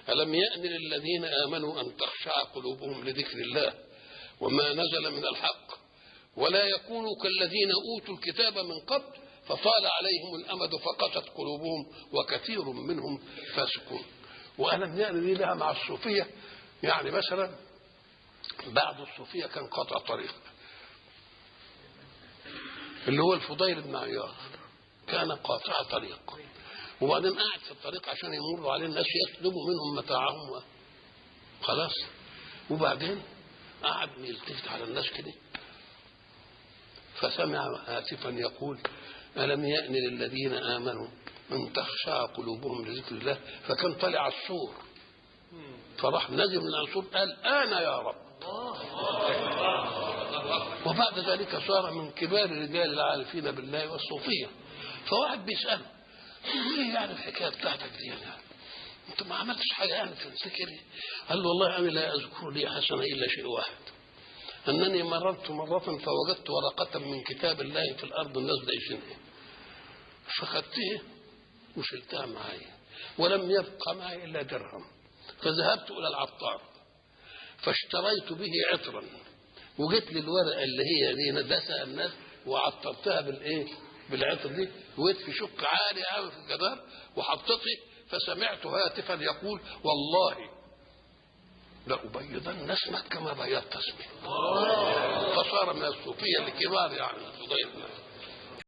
ألم يأن للذين آمنوا أن تخشع قلوبهم لذكر الله وما نزل من الحق ولا يكونوا كالذين أوتوا الكتاب من قبل فطال عليهم الأمد فقست قلوبهم وكثير منهم فاسقون. وألم يأن لي لها مع الصوفية، يعني مثلا بعض الصوفية كان قطع طريق، اللي هو الفضيل بن عياض كان قاطع طريق، وبعدين قاعد في الطريق عشان يمر عليه الناس يسلبوا منهم متاعهم خلاص، وبعدين قعد يلتفت على الناس كده فسمع هاتفا يقول ألم يأن للذين آمنوا أن تخشع قلوبهم لذكر الله، فكان طلع السور فراح نزل من السور قال أنا يا رب. وبعد ذلك صار من كبار الرجال العارفين بالله والصوفية. فواحد بيسأله ايه يعني الحكايه بتاعتك دي يعني انت ما عملتش حاجه يعني تفتكر؟ قال له والله انا لا اذكر لي حسنه الا شيء واحد، انني مررت مره فوجدت ورقه من كتاب الله في الارض الناس دايسينها فخدتها وشلتها معايا ولم يبقى معي الا درهم، فذهبت الى العطار فاشتريت به عطرا وجيت لي الورقه اللي هي دي ندسها الناس وعطرتها بالايه بالعطر دي وقيت في شق عالي قوي في الجدار وحطيته فسمعت هاتفا يقول والله لأبيضن اسمك كما بيضت اسمي. فصار من الصوفيه الكبار يعني الفضيل.